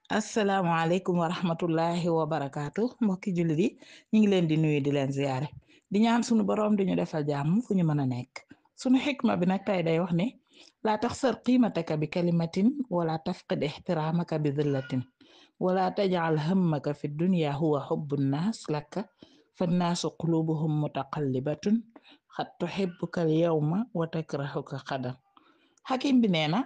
asalaamaaleykum wa rahmatullahi wa barakaatu mbokki jullit yi ñu ngi leen di nuyu di leen ziyaare di ñaan sunu boroom di ñu defal jàmm fu ñu mën a nekk sunu xikma bi nag tey day wax ne laa taxsar qiimataka bi kalimatin wala tafqid ixtiraamaka bi dillatin wala tajcal hammaka fi dunya huwa xubbu nnaas laka fa nnaasu qulubuhum mutaqallibatun xad tuxibuka al yawma wa takrahuka xadan xakim bi nee na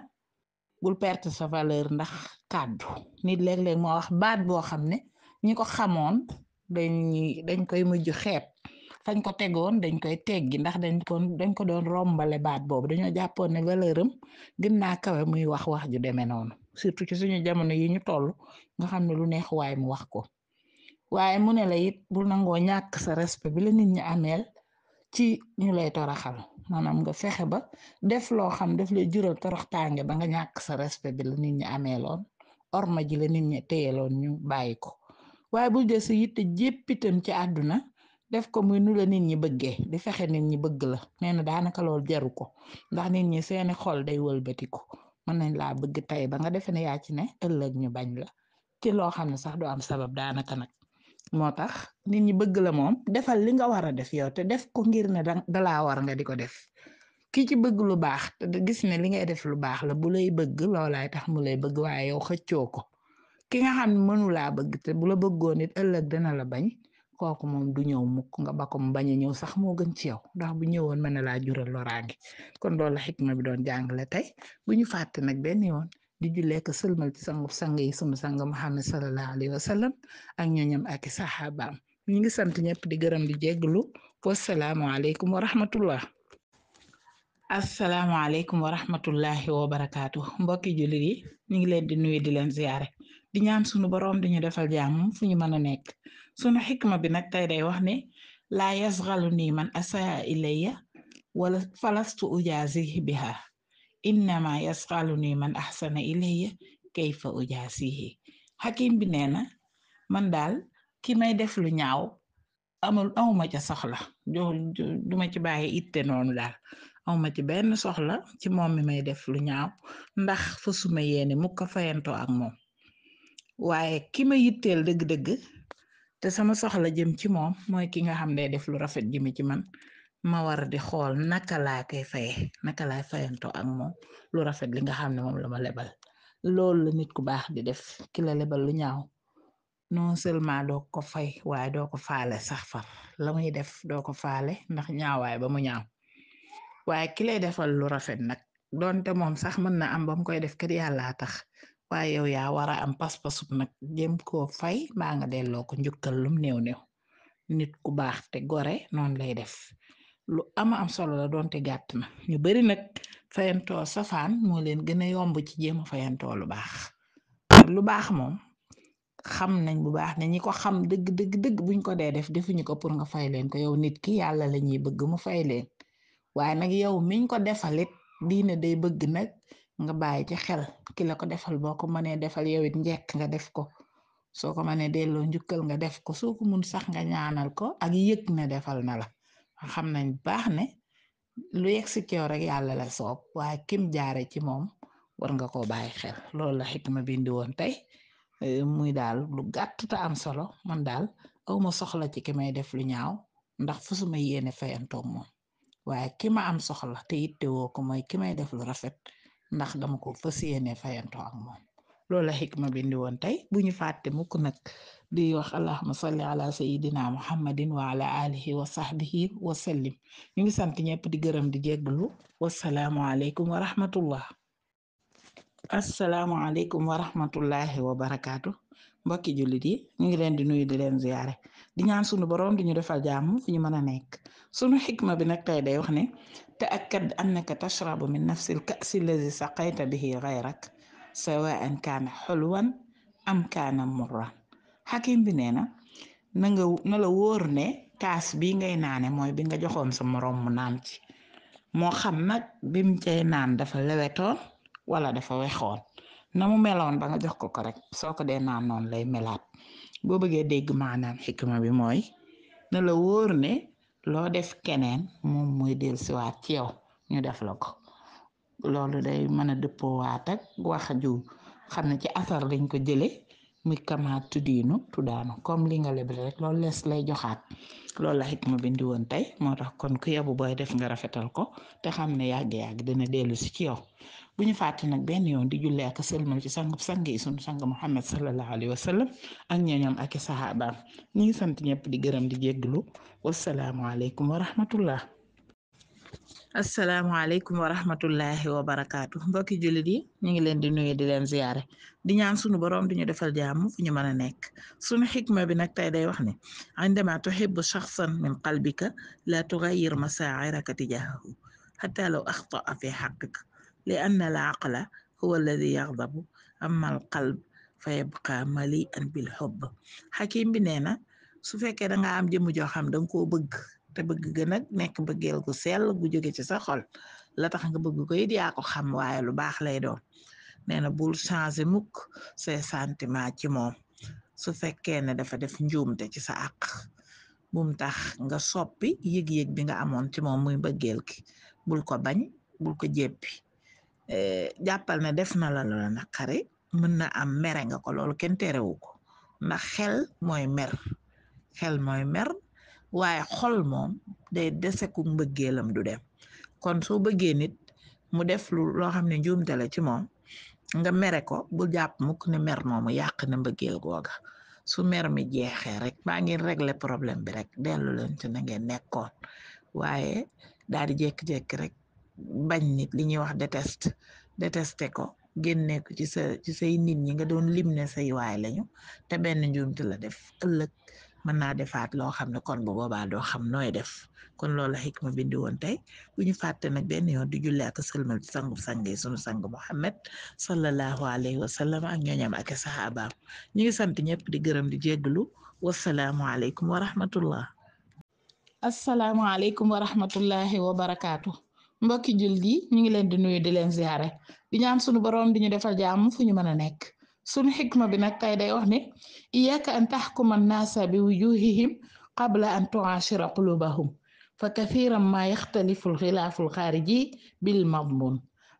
bul perte sa valeur ndax kàddu nit léeg-léeg moo wax baat boo xam ne ñi ko xamoon dañ koy mujj xeeb fañ ko tegoon dañ koy teggi ndax dañ ko doon rombale baat boobu dañoo jàppoon ne valeur am gën naa kawe muy wax ju demee noonu surtout ci suñu jamono yi ñu toll nga xam ne lu neex waay mu wax ko waaye mu ne la it bul nangoo ñàkk sa respect bi la nit ñi ameel ci ñu lay toraxal maanaam nga fexe ba def loo xam daf lay jural toroxtaange ba nga ñàkk sa respect bi la nit ñi ameeloon orma ji la nit ñi téyeloon ñu bàyyi ko waaye bul jël sa yitte jéppitam ci àdduna def ko muy nu la nit ñi bëggee di fexe nit ñi bëgg la nee na daanaka lool jaru ko ndax nit ñi seeni xol day wëlbatiku mën nañ laa bëgg tey ba nga defe ne yaa ci ne ëllëg ñu bañ la ci loo xam ne sax du am sabab daanaka nag moo tax nit ñi bëgg la moom defal li nga war a def yow te def ko ngir ne dalaa war nga di ko def ki ci bëgg lu baax te gis ne li ngay def lu baax la bu lay bëgg loolaay tax mu lay bëgg waaye yow xëccoo ko ki nga xam ne mënulaa bëgg te bu la bëggoon nit ëllëg dina la bañ kooku moom du ñëw mukk nga ba ko mu bañ a ñëw sax moo gën ci yow ndax bu ñëwoon mën na laa jural loraange kon loolu la xikma bi doon jàngale tey bu ñu fàtte nag benn yoon di jullee ko sëlmal ci sangu sang yi sunu sang Muhammad sallallahu alayhi wa sallam ak ñooñam ak i saxaabaam ñu ngi sant ñëpp di gërëm di jégglu wasalaamualeykum wa rahmatullah asalaamaaleykum wa rahmatullahi wa barakaatu mbokki jullit yi ñu ngi leen di nuyu di leen ziyaare di ñaan sunu boroom di ñu defal jàmm fu ñu mën a nekk sunu xikma bi nag tey day wax ne laa yasgalu nii man asaa ilayya wala falastu ujaasihi biha innama yasgalu nii man axsana ilayya kayfa ujaasihi xakim bi nee na man daal ki may def lu ñaaw amuma ca soxla duma ci bàyyi itte noonu daal awma ci benn soxla ci moom mi may def lu ñaaw ndax fa suma yéene mu ko fayantoo ak moom waaye ki ma yitteel dëgg-dëgg te sama soxla jëm ci moom mooy ki nga xam ne def lu rafet jëmi ci man ma war di xool naka laa koy faye naka laay fayantoo ak moom lu rafet li nga xam ne moom la ma lebal loolu la nit ku baax di def ki la lebal lu ñaaw non seulement doo ko fay waaye doo ko faale sax far la muy def doo ko faale ndax ñaawaay ba mu ñaaw waaye ki lay defal lu rafet nag doonte moom sax mën na am ba mu koy def kat yàllaa tax waaye yow yaa war a am pas-pasub nag jëm koo fay mbaa nga delloo ko njukkal lum néew néew nit ku baax te gore noonu lay def lu am solo la doonte gàtt na ñu bari nag fayantoo safaan moo leen gën a yomb ci jéem a fayantoo lu baax moom xam nañ bu baax ne ñi ko xam dëgg buñ ko dee def defuñu ko pour nga fay leen ko yow nit ki yàlla la ñuy bëgg mu fay leen waaye nag yow miñ ko defalit diine day bëgg nag nga bàyyi ci xel ki la ko defal boo ko mënee defal yow it njekk nga def ko soo ko mënee delloo njukkal nga def ko soo ko mun sax nga ñaanal ko ak yëg ne defal na la xam nañ baax ne lu yegg si ceew rek yàlla la soob waaye kim jaare ci moom war nga ko bàyyi xel loolu la xikma bindi woon tey muy daal lu gàtt te am solo man daal awma soxla ci ki may def lu ñaaw ndax fu suma yéene fayantoog moom waaye ki ma am soxla te itte woo ko mooy ki may def lu rafet ndax dama ko fas yéene fayantoo ak moom loolu la xikma bindi woon tey bu ñu fàtte mukk nag di wax allahuma salli ala sayidina muhammadin wa ala alihi wa sahbihi wa sallim ñu ngi sant ñëpp di gërëm di jégglu wasalaamu aleykum wa rahmatullah asalaamaaleykum wa rahmatullahi wa barakaatu mbokki jullit yi ñu ngi leen di nuyu di leen ziyaare di ñaan sunu boroom di ñu defal jàmm fu ñu mën a nekk sunu xikma bi nag tey day wax ne ta'akkad annaka tashrabu min nafsil ka'si allazi saqayta bihi ghayrak sawa'an kaana xulwan am kaana murran xakim bi nee na la wóor ne kaas bi ngay naane mooy bi nga joxoon sa moroom mu naan ci moo xam nag bim cay naan dafa lewetoon wala dafa wexoon na mu meloon ba nga jox ko rek soo ko dee naan noonu lay melaat boo bëggee dégg maanaam xikma bi mooy na la wóor ne loo def keneen moom mooy del siwaat ci yow ñu def la ko loolu day mën a dëppoo waat ak wax ju xam ne ci asar lañ ko jële muy kama tuddiinu tuddaanu comme li nga leble rek loolu lees lay joxaat loolu la xikma bi indi woon tey moo tax kon ku yebu booy def nga rafetal ko te xam ne yàgg-yàgg dina dellu si ci yow bu ñu fàtte nag benn yoon di jullee ak sëlmal ci sang yi sunu sang Muhammad sallallahu alayhi wa sallam ak ñooñam ak i saxaabaam ñi ngi sant ñëpp di gërëm di jégglu wasalaamualeykum wa rahmatullah asalaamaaleykum wa rahmatullahi wa barakaatu mbokki jullit yi ñu ngi leen di nuyu di leen ziyaare di ñaan sunu boroom di ñu defal jàmm fu ñu mën a nekk sunu xikma bi nag tey day wax ne indama tuhibbu shaxsan min qalbika la tugayyir masaa'iraka tijahahu hatta law axtaa fi xaqika li anna al aqla huwa alladi yaxdabu amma al qalb fa yabqa mali'an bil xubb xakim bi nee na su fekkee da nga am jëmm joo xam danga koo bëgg te bëgg ga nag nekk bëggeel gu sell gu jóge ci sa xol la tax nga bëgg ko it yaa ko xam waaye lu baax lay doon nee na bul changer mukk say sentiment ci moom su fekkee ne dafa def njuumte ci sa àq bum tax nga soppi yëg-yëg bi nga amoon ci moom muy bëggeel ki bul ko bañ bul ko jéppi jàppal ne def na la la naqari mën na am mere nga ko loolu kenn terewu ko ndax xel mooy mer waaye xol moom day deseku mbëggeelam du dem kon soo bëggee nit mu def loo xam ne njuumte la ci moom nga mere ko bul jàpp mukk ne mer moomu yàq na mbëggeel googa su mer mi jeexee rek maa ngi régler problème bi rek dellu leen ci na ngeen nekkoon waaye daal di jékki-jékki rek bañ nit li ñuy wax détesté ko génne ko ci say nit ñi nga doon lim ne say waay lañu te benn njuumte la def ëllëg mën naa defaat loo xam ne kon bu boobaa doo xam nooy def kon loolu xikma bindi woon tey bu ñu fàtte nag benn yoon di julli ak sëlmal ci sangu-sang yi sunu sang Muhammad sallallahu alayhi wa sallam ak ñooñam ak saxaabaam ñu ngi sant ñëpp di gërëm di jégglu wasalaamualeykum wa rahmatullah asalaamualeykum wa rahmatullahi wa barakaatu mbokki jullit yi ñu ngi leen di nuyu di leen ziare di ñaan sunu boroom di ñu defal jàmm fu ñu mën a nekk sunu xikma bi nag tey day wax ne iyyaka an taxkuma annaasa bi wujuhihim qabla an tu'ashira qulubahum fa kathiran ma yaxtalifu alxilaafu alxaariji bil madmun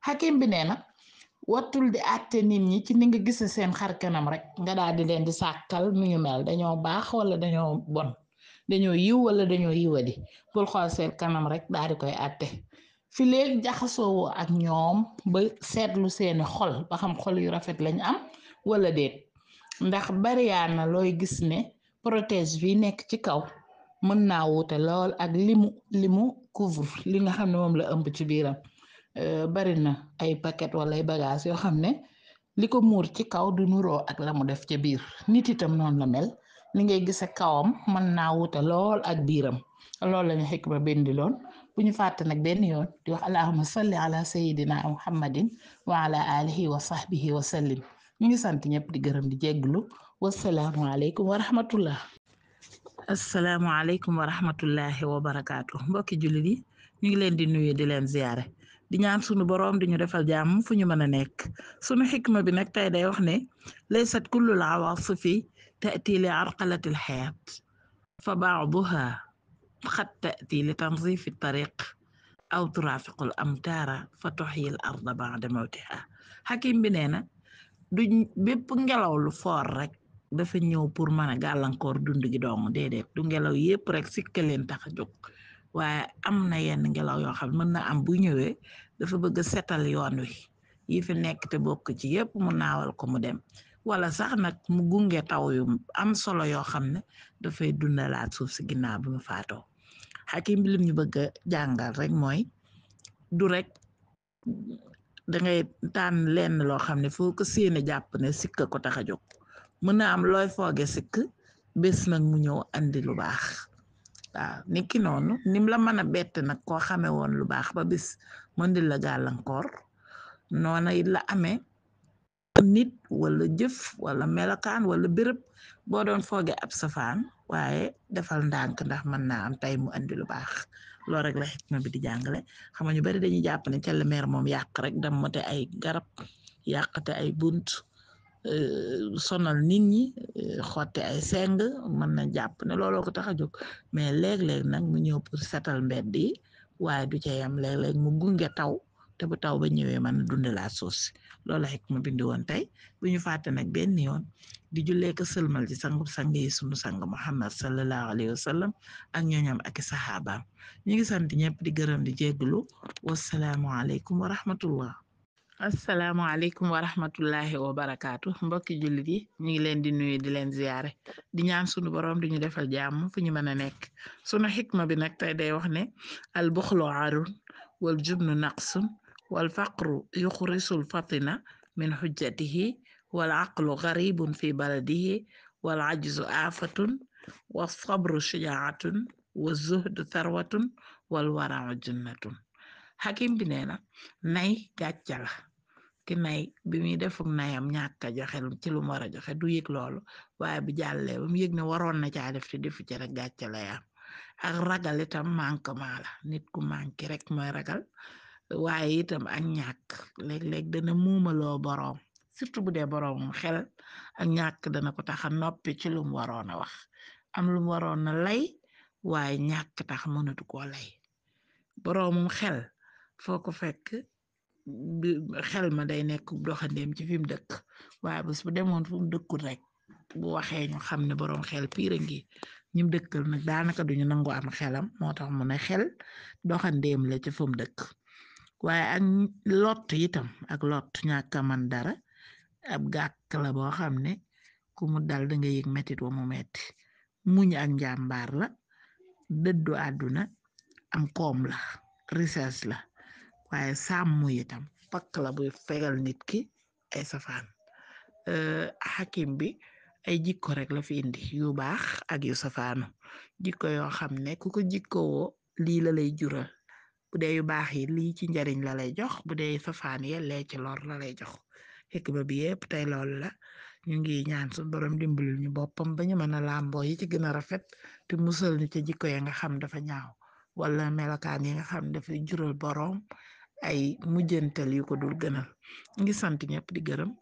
xakim bi nee na wattul di àtte nit ñi ci ni nga gise seen xar kanam rek nga daal di leen di sàkkal nu ñu mel dañoo baax wala dañoo bon dañoo yiw wala dañoo yiwadi bul xool seen kanam rek daal di koy àtte fi léegi jaxasoo ak ñoom ba seetlu seeni xol ba xam xol yu rafet lañ am wala déet ndax bariyaana looy gis ne protège bi nekk ci kaw mën naa wuute lool ak limu couvre li nga xam ne moom la ëmb ci biiram bari na ay paquet wala ay bagage yoo xam ne li ko muur ci kaw du nuroo ak la mu def ca biir nit itam noonu la mel li ngay gise kawam mën naa wuute lool ak biiram loolu lañu xikma bendi loon bu ñu fàtte nag benn yoon di wax allahumma salli ala sayidina muhammadin wa ala alihi wa sahbihi wa sallim ñu ngi sant ñëpp di gërëm di jégglu wasalaamualeykum wa rahmatullah asalaamualeykum wa rahmatullahi wa barakaatu mbokki jullit yi ñu ngi leen di nuyu di leen ziyaare di ñaan sunu boroom di ñu defal jàmm fu ñu mën a nekk sunu xikma bi nag tey day wax ne laysat kullul awaasifi ta'ti li arqalati alxayaat fa ba'duha qad ta'ti li tanzifi tariq aw turafiqul amtaara fa tuxyi al arda ba'da mawtiha xakim bi nee na du bépp ngelaw lu foor rek dafa ñëw pour mën a gàllankoor dund gi dong déedéet du ngelaw yépp rek sikka leen tax a jóg waaye am na yenn ngelaw yoo xam mën na am bu ñëwee dafa bëgg setal yoon wi yi fi nekk te bokk ci yépp mu naawal ko mu dem wala sax nag mu gunge taw yu am solo yoo xam ne dafay dundalaat suuf si ginnaaw bi mu faatoo xakim bi lim ñu bëgg a jàngal rek mooy du rek dangay tànn lenn loo xam ne foo ko séene jàpp ne sikk ko tax a jóg mën na am looy fooge sikk bés nag mu ñëw andi lu baax waaw niki noonu nim la mën a bett nag koo xame woon lu baax ba bis mën di la gàllankoor noona it la amee nit wala jëf wala melokaan wala béréb boo doon fooge ab safaan waaye defal ndànk ndax mën naa am tey mu andi lu baax loolu rek la xikma bi di jàngale xam nga ñu bari dañuy jàpp ne càllmeer moom yàq rek dammate ay garab yàqate ay bunt sonal nit ñi xotte ay seng mën na jàpp ne looloo ko tax a jóg mais léeg-léeg nag mu ñëw pour setal mbedd yi waaye du ca yam léeg-léeg mu gunge taw te bu taw ba ñëwee mën na dundalaat suuf si loola xikma bindi woon tey bu ñu fàtte nag benn yoon di jullee ko sëlmal ci sangub sang yi sunu sang Muhammad sallallahu alayhi wa sallam ak ñooñam ak saxaabaam ñu ngi sant ñëpp di gërëm di jégglu wasalaamu aleykum wa rahmatullah. asalaamaaleykum wa rahmatullahi wa barakaatu mbokki jullit yi ñu ngi leen di nuyu di leen ziyaare di ñaan sunu borom di ñu defal jàmm fu ñu mën a nekk sunu xikma bi nag tey day wax ne al buxlu aarun wal jubnu naqsun wal faqru yuxrisul fatina min xujjatihi wal aqlu garibun fi baladihi wal ajzu aafatun wa sabru shijaatun wa zuhdu tharwatun wal warau junnatun xakim bi nee na nay gàcca la ki nay bi muy defuk nayam ñàkk a joxe ci lu mu war a joxe du yëg loolu waaye bu jàllee ba mu yëg ne waroon na caa def te defu ci rek gàcca la yam ak ragal itam manquement la nit ku manqué rek mooy ragal waaye itam ak ñàkk léeg-léeg dana muumaloo boroom surtout bu dee boroomum xel ak ñàkk dana ko taxa noppi ci lu mu waroon a wax am lu mu waroon na lay waaye ñàkk tax mënatu koo lay boroomum xel foo ko fekk xel ma day nekk doxandeem ci fi mu dëkk waaye bés bu demoon fu mu dëkkul rek bu waxee ñu xam ne boroom xel piira ngi ñim dëkkal nag daanaka duñu nangu am xelam moo tax mu ne xel doxandeem la ci fu mu dëkk waaye ak lott itam ak lott ñàkk a man dara ab gàkk la boo xam ne ku mu dal da nga yëg metit wa mu metti muñ ak njàmbaar la dëddu àdduna am koom la richesse la waaye sàmmu itam pakk la buy fegal nit ki ay safaan xakim bi ay jikko rek la fi indi yu baax ak yu safaanu jikko yoo xam ne ku ko jikkowoo lii la lay jural bu dee yu baax yi lii ci njariñ la lay jox bu dee safaan yi lee ci lor la lay jox xikma bi yépp tey loolu la ñu ngi ñaan su borom dimbalul ñu boppam ba ñu mën a làmboo yi ci gën a rafet te musal ñu ca jikko ya nga xam dafa ñaaw wala melokaan yi nga xam dafay jural boroom ay mujjantal yu ko dul gënal ngi sant ñëpp di gërëm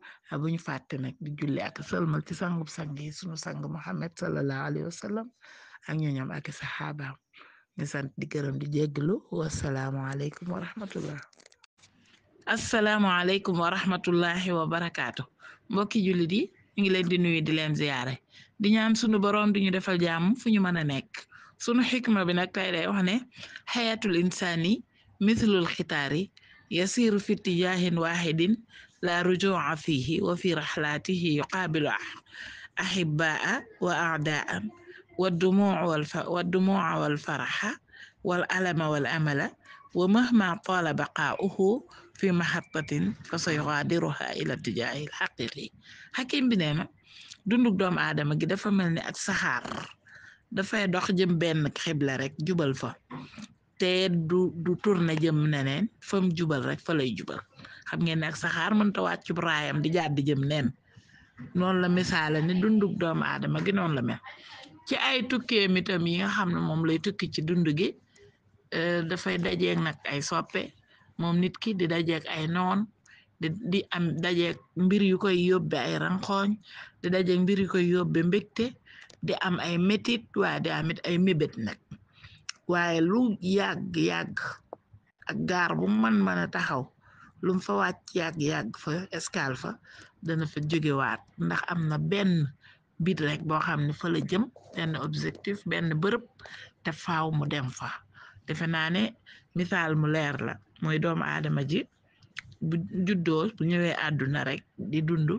bu ñu fàtte nag di julli ak sëlmal ci sangub sang yi sunu sang Muhammad sallallahu alayhi wa sallam ak ñooñam ak saxaabaam ngi sant di gërëm di jégglu wasalaamu aleykum wa rahmatullah. asalaamaaleykum wa rahmatullahi wa barakaatu mbokki jullit yi ñu ngi leen di nuyu di leen ziyaare di ñaan sunu boroom di ñu defal jàmm fu ñu mën a nekk sunu xikma bi nag tey day wax ne xayatul insaani mithlul xitaari yasiru fi tijaahin waxidin la rujua fihi wa fi raxlaatihi yuqaabilu ahibbaa wa aadaan والدموع والفرح والألم والأمل ومهما طال بقاؤه في محطة فسيغادرها إلى الاتجاه الحقيقي xakim bi nee na dunduk doomu aadama gi dafa mel ni ak saxaar dafay dox jëm benn xibla rek jubal fa te du tourné jëm neneen fam jubal rek fa lay jubal xam ngeen ne ak saxaar mënta wàcc raayam di jàdd jëm neen noonu la misaale ni dunduk doomu aadama gi noonu la mel ci ay tukkeem itam yi nga xam ne moom lay tukki ci dund gi dafay dajeeg nag ay soppe moom nit ki di dajeeg ay noon di am dajeeg mbir yu koy yóbbe ay ranxooñ di dajeeg mbir yu koy yóbbe mbégte di am ay métit waaye di amit ay mébét nag waaye lu yàgg-yàgg ak gaar bu mën a taxaw lum fa wàcc yàgg-yàgg fa escale fa dana fa jógewaat ndax am na benn bit rek boo xam ne fa la jëm benn objectif benn bërëb te faaw mu dem fa defe naa ne misaal mu leer la mooy doomu aadama ji bu juddoo bu ñëwee àdduna rek di dund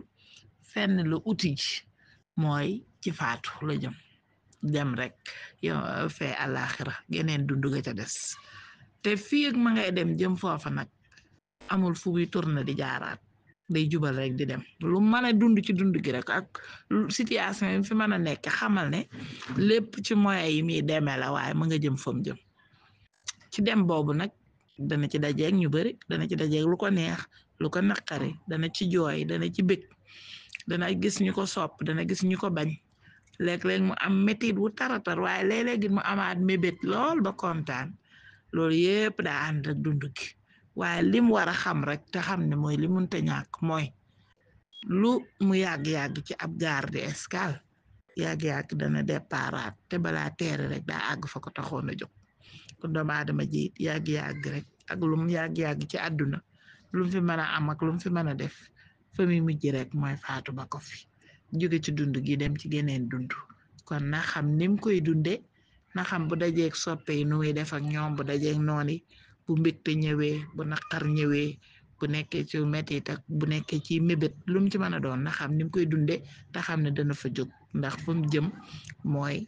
fenn la uti ji mooy ci faatu la jëm dem rek yow fee àlaxira geneen dund ga ca des te fii ak ma ngay dem jëm foofa nag amul fu muy tourné di jaaraat day jubal rek di dem lu mën a dund ci dund gi rek ak situation yi fi mën a nekk xamal ne lépp ci moyens yi muy demee la waaye mu nga jëm fam jëm ci dem boobu nag dana ci dajeeg ñu bari dana ci dajeeg lu ko neex lu ko naqari dana ci jooy dana ci bég dana gis ñu ko sopp dana gis ñu ko bañ léeg-léeg mu am métit wu taratar waaye léeg-léeg mu amaat mébét lool ba kontaan loolu yépp daa ànd ak dund gi waaye lim war a xam rek te xam ne mooy li munte ñàkk mooy lu mu yàgg-yàgg ci ab gaar di escale yàgg-yàgg dana déparaat te balaa teere rek daa àgg fa ko taxoon a jóg kon doomu aadama ji yàgg-yàgg rek ak lu mu yàgg-yàgg ci àdduna lu mu fi mën a am ak lu mu fi mën a def fa muy mujj rek mooy faatu ba ko fi jóge ci dund gi dem ci geneen dund kon na xam nim koy dunde na xam bu dajeeg soppe yi nu muy def ak ñoom bu dajeeg nooni bu mbégte ñëwee bu naqar ñëwee bu nekkee ci metit ak bu nekkee ci mébét lu mu ci mën a doon na xam nim koy dunde te xam ne dana fa jóg ndax fu mu jëm mooy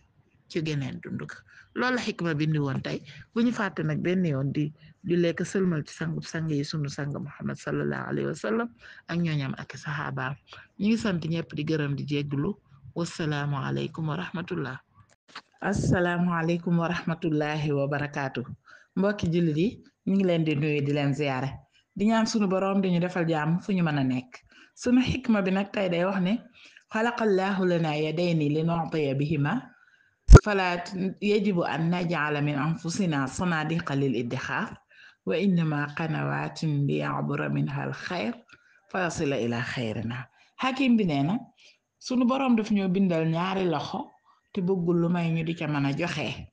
ci geneen dund ga loolu la xikma bindi woon tey bu ñu fàtte nag benn yoon di lekk sëlmal ci sang yi sunu sang Muhammad sallallahu alayhi wa sallam ak ñooñam ak saxaabaam ñu ngi sant ñëpp di gërëm di jégglu wassalaamu aleykum wa rahmatullah asalaamualeykum wa rahmatullahi wa barakaatu mbokki jullit yi ñu ngi leen di nuyu di leen ziyaare di ñaan sunu boroom di ñu defal jàmm fu ñu mën a nekk sunu xikma bi nag tey day wax ne xalaqallaahu lana yadayni li nu'tiya bihima fala yajibu an naj'ala min anfusina sanadiqa lil iddixaar wa innama qanawatin li ya'bura minha al xayr fa yasila ila xayrina xakim bi nee na sunu boroom daf ñoo bindal ñaari loxo te bëggul lu may ñu di ca mën a joxe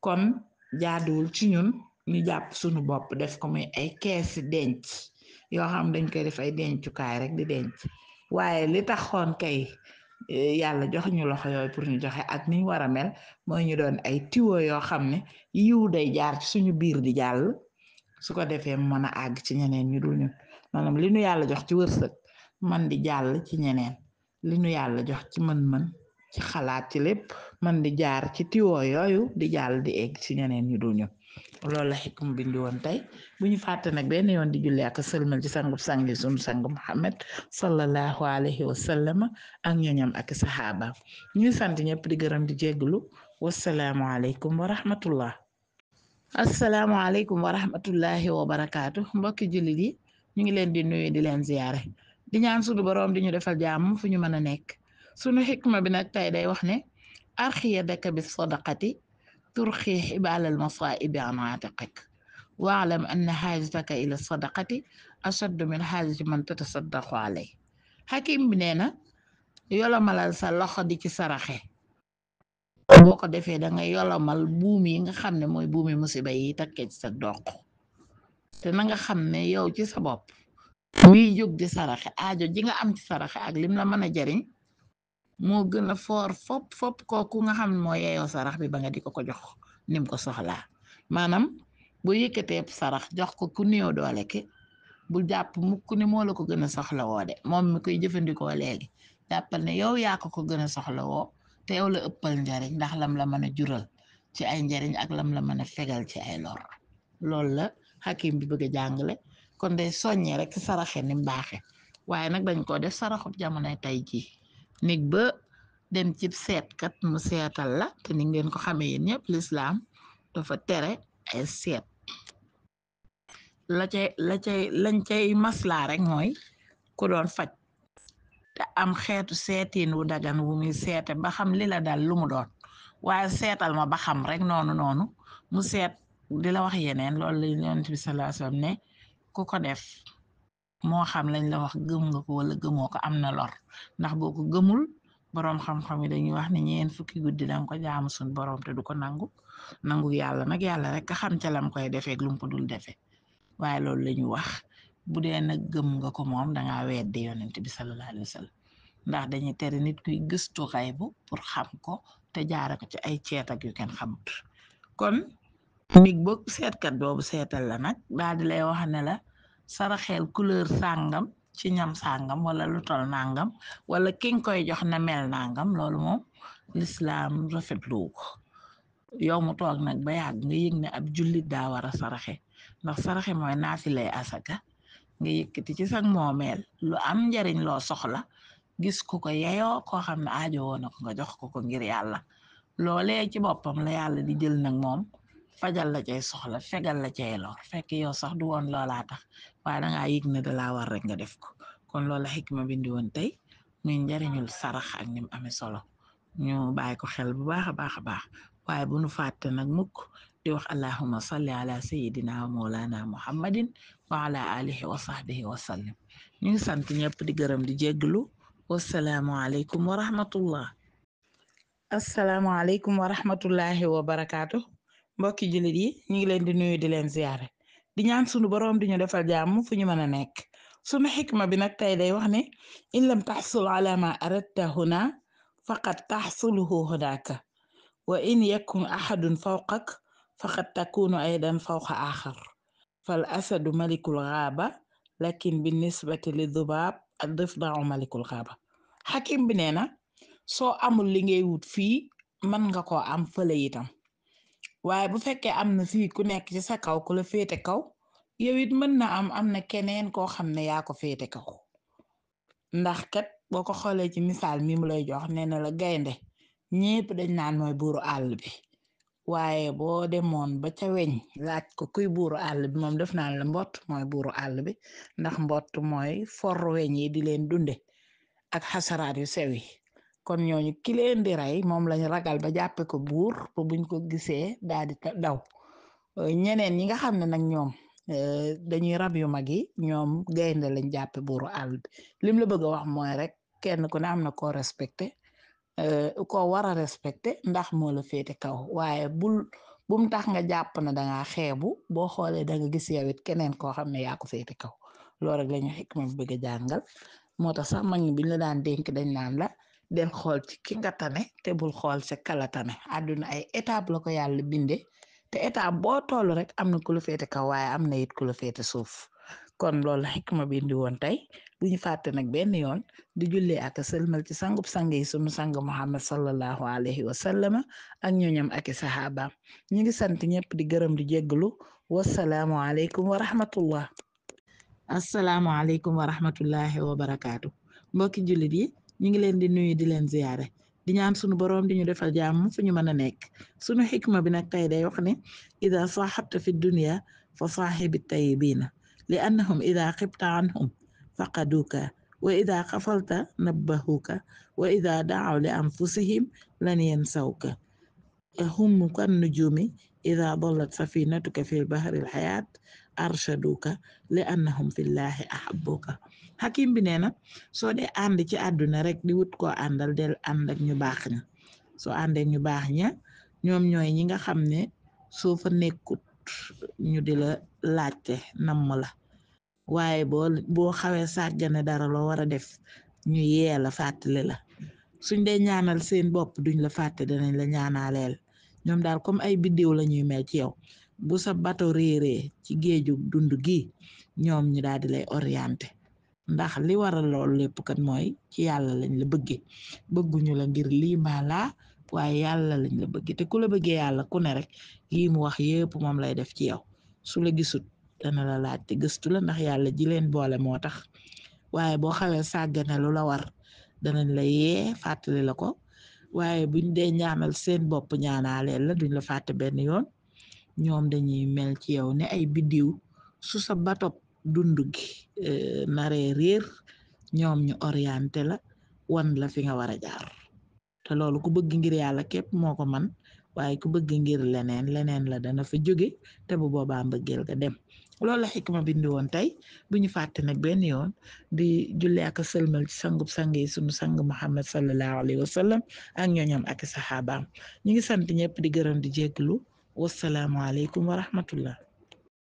kon jaaduwul ci ñun ñu jàpp sunu bopp def ko muy ay keesi denc yoo xam dañ koy def ay dencukaay rek di denc waaye li taxoon kay yàlla jox ñu loxo yooyu pour ñu joxe ak niñ war a mel mooy ñu doon ay tiwo yoo xam ne yiw day jaar ci suñu biir di jàll su ko defee mën a àgg ci ñeneen ñu dul ñun maanaam li nu yàlla jox ci wërsëg man di jàll ci ñeneen li nu yàlla jox ci mën-mën ci xalaat ci lépp man di jaar ci tiwo yooyu di jàll di egg ci ñeneen ñu dul ñun loolu la xikma bindi woon tey bu ñu fàtte nag benn yoon di julli ak sëlmal ci sangub sangi sunu sang Muhammad sallallahu alayhi wa sallam ak ñooñam ak saxaabaam ñuy sant ñëpp di gërëm di jégglu wassalaamu aleykum wa rahmatullah asalaamaaleykum wa rahmatullahi wa barakaatu mbokki jullit yi ñu ngi leen di nuyu di leen ziyaare di ñaan sunu boroom di ñu defal jàmm fu ñu mën a nekk sunu xikma bi nag tey day wax ne arxi yadaka bi sadaqati turxi xibaalal masaa'ibi an aatiqik waalam anna xaajataka ila sadaqati ashaddu min xaajati man tatasaddaqu alay xakim bi nee na yolomalal sa loxo di ci saraxe boo ko defee da nga yolomal buum yi nga xam ne mooy buumi musiba yi takkee ci sa doq te na nga xam ne yow ci sa bopp miy jóg di saraxe aajo ji nga am ci saraxe ak lim la mën a jariñ moo gën a foor fop kooku nga xam ne moo yeeyoo sarax bi ba nga di ko jox nim ko soxlaa maanaam bu yëkkatee sarax jox ko ku néew doole ki bul jàpp mukk ne moo la ko gën a soxla woo de moom mi koy jëfandikoo léegi jàppal ne yow yaa ko gën a soxla woo te yow la ëppal njariñ ndax lam la mën a jural ci ay njariñ ak lam la mën a fegal ci ay lor loolu la xakim bi bëgg a jàngale kon day soññee rek ci saraxe ni mbaaxe waaye nag dañ ko def saraxub jamonoy tey jii nit ba dem ci seetkat mu seetal la te ni ngeen ko xamee yéen ñëpp lislaam dafa tere ay seet lañ cay maslaa rek mooy ku doon faj te am xeetu seetiin wu dagan wu muy seete ba xam li la dal lu mu doon waaye seetal ma ba xam rek noonu mu seet di la wax yeneen loolu la Yonent bi sallallahu alayhi wasallam ne ku ko def moo xam lañ la wax gëm nga ko wala gëmoo ko am na lor ndax boo ko gëmul boroom xam-xam yi dañuy wax ne ñeen fukki guddi danga ko jaamu suñ boroom te du ko nangu yàlla nag yàlla rek ka xam ca lam koy defee lu mu ko dul defee waaye loolu la ñu wax bu dee nag gëm nga ko moom dangaa weddi Yonent bi sallallahu alayhi wasallam ndax dañuy tere nit kuy gëstu xaybu pour xam ko te jaare ko ci ay ceet ak yu kenn xamut kon mig boog seetkat boobu seetal la nag daal di lay wax ne la saraxeel couleur sàngam ci ñam sàngam wala lu tol nangam wala ki nga koy jox na mel nangam loolu moom lislaam rafetlu ko yow mu toog nag ba yàgg nga yëg ne ab jullit daa war a saraxe ndax saraxe mooy naafilay asaka nga yëkkati ci sag moomeel lu am njariñ loo soxla gis ku ko yeyoo koo xam ne aajo woon na ko nga jox ko ngir yàlla loolee ci boppam la yàlla di jël nag moom fajal la cay soxla fegal la cay lor fekk yow sax du woon loolaa tax waaye dangaa yëg ne dalaa war rek nga def ko kon loolu xikma bindi woon tey muy njariñul sarax ak nim amee solo ñu bàyyi ko xel bu baax a baax waaye bu nu fàtte nag mukk di wax allahumma salli ala sayidina wa mawlana muhammadin wa ala alihi wa sahbihi wa sallim ñu ngi sant ñëpp di gërëm di jégglu wassalaamu aleykum wa rahmatullah assalaamu aleykum wa rahmatullahi wa barakaatu mbokki jullit yi ñu ngi leen di nuyu di leen ziyaare di ñaan sunu boroom di ñu defal jàmm fu ñu mën a nekk sunu xikma bi nag tey day wax ne in lam taxsul ala ma aradta huna faqad taxsuluhu hunaka wa in yakun ahadun fawqak faqad takunu aydan fawqa axar fal asadu malikul gaaba lakin bi nisbati li dubaab ak difdau malikul gaaba xakim bi nee na soo amul li ngay wut fii mën nga koo am fële itam waaye bu fekkee am na fii ku nekk ci sa kaw ku la féete kaw yow it mën na am na keneen koo xam ne yaa ko féete kaw ndax kat boo ko xoolee ci misaal mi mu lay jox nee na la gaynde ñépp dañ naan mooy buuru àll bi waaye boo demoon ba ca weñ laaj ko kuy buuru àll bi moom def naan la mbott mooy buuru àll bi ndax mbott mooy for weñ yi di leen dunde ak xasaraat yu sew yi kon ñooñu ki leen di rey moom lañ ragal ba jàppe ko buur ba buñ ko gisee daal di daw ñeneen ñi nga xam ne nag ñoom dañuy rab yu mag yi ñoom gaynde lañ jàppe buuru àll bi lim la bëgg a wax mooy rek kenn ku ne am na koo respecté ko war a respecté ndax moo la féete kaw waaye bum tax nga jàpp na danga xeebu boo xoolee da nga gis yow it keneen koo xam ne yaa ko féete kaw loolu rek lañu xikma bi bëgg a jàngal moo tax sax mag ñi biñ la daan dénk dañ naan la del xool ci ki nga tane te bul xool sa kala tane àdduna ay étape la ko yàlla binde te étape boo toll rek am na ku la féete kaw waaye am na it ku la féete suuf kon loolu xikma bi indi woon tey bu ñu fàtte nag benn yoon di jullee ak sëlmal ci sangub sang yi sunu sang Muhammad sallallahu alayhi wa sallama ak ñooñam ak i saxaabaam ñu ngi sant ñëpp di gërëm di jégglu wasalaamu aleykum wa rahmatullah asalaamualeykum wa rahmatullahi wa barakaatu mbokki jullit yi ñu ngi leen di nuyu di leen ziyaare di ñaan sunu boroom di ñu defal jàmm fu ñu mën a nekk sunu xikma bi nag tey day wax ne ida saaxabta fi dunya fa saaxibi tayibiina li annahum ida xibta anhum faqaduuka wa ida xafalta nabbahuuka wa ida daaw li anfusihim lan yansawka hum kan nujumi ida dallat safinatuka fi bahri alxayaat arshaduka li annahum fillahi ahabbuka xakim bi nee na soo dee ànd ci àdduna rek di wut koo àndal del ànd ak ñu baax ña soo àndee ñu baax ña ñoom ñooy ñi nga xam ne soo fa nekkut ñu di la laajte namm la waaye boo xawee sàggane dara loo war a def ñu yee la fàttali la suñ dee ñaanal seen bopp duñ la fàtte danañ la ñaanaleel ñoom daal comme ay biddiw la ñuy mel ci yow bu sa bato réeree ci géeju dund gi ñoom ñu daal di lay orienté ndax li waral loolu lépp kat mooy ci yàlla lañ la bëgge bëgguñu la ngir lii mbaa laa waaye yàlla lañ la bëgge te ku la bëggee yàlla ku ne rek lii mu wax yépp moom lay def ci yow su la gisut dana la laaj te gëstu la ndax yàlla ji leen boole moo tax waaye boo xawee sàggane lu la war danañ la yee fàttali la ko waaye buñ dee ñaanal seen bopp ñaanaaleel la duñ la fàtte benn yoon ñoom dañuy mel ci yow ne ay biddiw su sa batop dund gi naree réer ñoom ñu orienté la wan la fi nga war a jaar te loolu ku bëgg ngir yàlla képp moo ko man waaye ku bëgg ngir leneen la dana fa jóge te bu boobaa mbëggeel ga dem loolu la xikma bindi woon tey bu ñu fàtte nag benn yoon di julli ak sëlmal ci sangub sang yi sunu sang Muhammad sallallahu alayhi wa sallam ak ñooñam ak saxaabaam ñu ngi sant ñëpp di gërëm di jégglu wasalaamu aleykum wa rahmatullah